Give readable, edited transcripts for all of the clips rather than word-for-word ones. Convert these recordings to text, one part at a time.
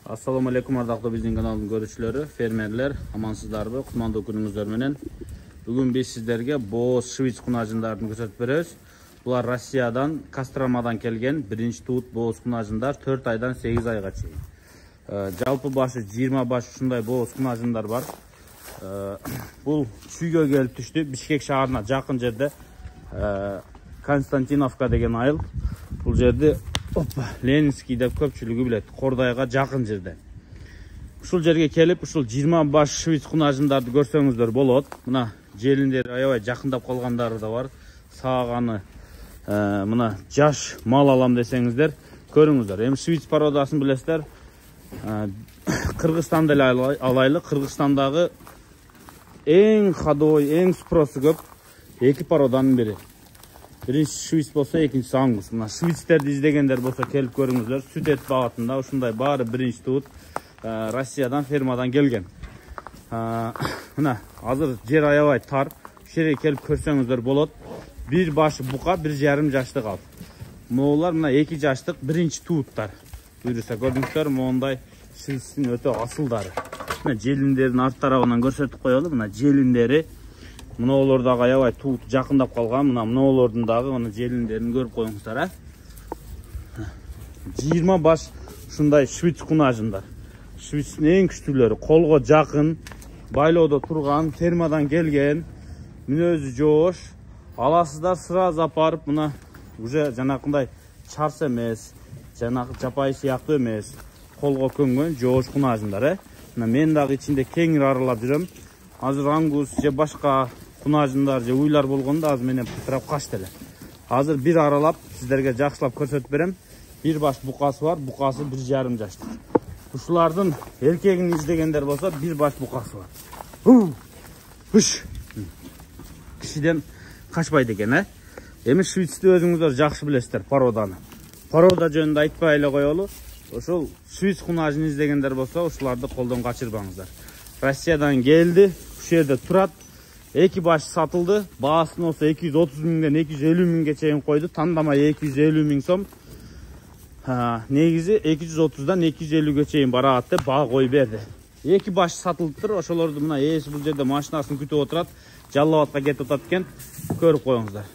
Assalamu alaikum ardaqlı bizning kanalın görüşçüleri, fermerler, amansızlarбы, kutmandуу күнүңүздөр менен. Бүгүн biz sizlerge Boz Şvits kunajındарын көрсөтүп беребиз. Булар Россиядан, Костромадан келген биринчи туут Boz kunajындар 4 айдан 8 айга чейин. Жалпы башы 20 баш ушундай Boz kunajындар бар. Бул чүйгө келип түштү. Бишкек шаарына жакын жерде Константиновка деген айыл. Бул жерде Ленинский деп көпчүлүгү билет, Кордайга жакын жерде. Ушул жерге келип, ушул 20 баш Швиц кунажындарды көрсөңүздөр болот. Мына желиндер аябай жакындап калгандары да бар. Сааганы мына жаш мал алам десеңиздер, көрүңүздөр. Эми Швиц породасын билесиздер. Кыргызстанда эле алайлы, Кыргызстандагы эң ходовой, эң спросу көп эки породанын бири. Биринчи Швиц болсо, экинчиси Ангус. Мына Швицтерди издегендер болсо келип көрүңүздөр. Сүт эт багытында ушундай баары биринчи туут Россиядан, фермадан келген. Мына азыр жер аябай тар. Ушул жерге келип көрсөңүздөр болот. Бир башы бука, 1,5 жаштык ал. Моолар мына 2 жаштык биринчи тууттар. Буюрса көрдүңүздөр, мондай Швицтин өтө асылдары. Мына желиндердин арт тарабынан көрсөтүп коелу. Мына желиндери Мынаолордагы аябай туут жакындап калган. Мынаолордун дагы мына желиндерин көрүп коюңуздар, 20 баш ушундай Швиц кунажындар. Швицтин эң күчтүүлөрү, колго жакын, байлоодо турган, фермадан келген, мүнөзү жоош. Аласыздар сразу апарып, мына уже жанакындай чарс эмес, жанакы жапай сыяктуу эмес, колго көнгөн жоош кунажындар. Мына мен дагы ичинде кеңири аралап жүрөм. Азыр Ангус же башка кунажындар же уйлар болгондо азыр менен пытырап качты эле. Азыр бир аралап сиздерге жакшылап көрсөтүп берем. Бир баш букасы бар, букасы 1,5 жаштык. Ушулардын эркегин издегендер болсо, бир баш букасы бар. Уш. Кишиден качпайт экен, Эми Швицти өзүңүздөр жакшы билесиздер, породаны. Порода жөнүндө айтпай эле коелу. Ошол Швиц кунажын издегендер болсо, ушуларды колдон качырбаңыздар. Россиядан келди, ушул жерде турат. 2 баш сатылды. Баасын болсо 230 миңден 250 миңге чейин койду. Тандамай 250 миң сом. Негизи 230дан 250ге чейин барат деп баа коюп берди. 2 баш сатылыптыр. Ошолорду мына ээси бул жерде машинасын күтүп отурат. Жалал абадка кетип атат экен. Көрүп коюңуздар.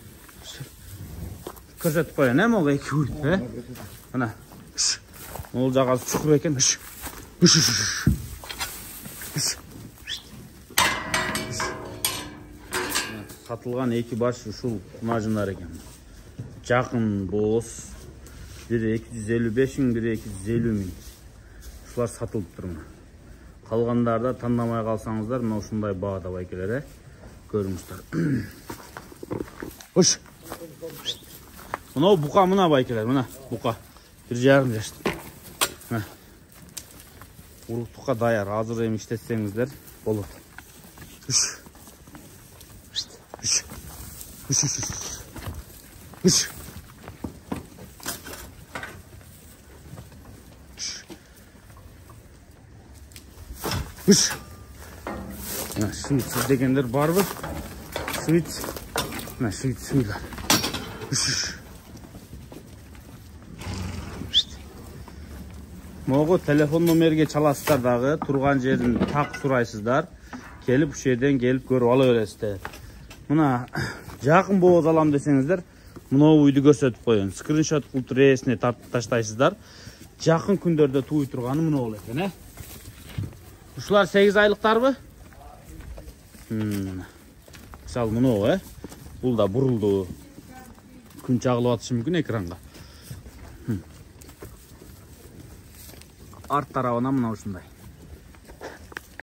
Көрсөтүп коеюн, могу 2 уйт, Мына. Могул жагасы чукур экен. Сатылган 2 баш ушул кунажындар экен. Жакын Боз. Бири 255 миң, бири 250 миң. Ушулар сатылып турмун. Калгандарда тандамай калсаңыздар, мына ушундай баада байкелер, көрүңүздөр. Уш. Мына бука, мына байкелер, мына бука. 1,5 жаштык. Мына. Уруктукка даяр. Азыр эми иштетсеңиздер болот. Уш. Уш. Уш. Уш. Уш. Швиц дегендер барбы? Швиц. Мына Швиц уйлар. Уш. Могу телефон номерге чаласыздар дагы, турган жерин так сурайсыздар. Келип ушул жерден келип көрүп ала бересиздер. Мына жакын Боз алам десеңиздер, мына уйду көрсөтүп коеюн. Скриншот кылып ресине тартып таштайсыздар. Жакын күндөрдө тууй турганы мына болот экен, Ушулар 8 айлыктарбы? Мисалы мына, Бул да бурулду. Күн чагылып атышы мүмкүн экранга. Арт тарабына мына ушундай.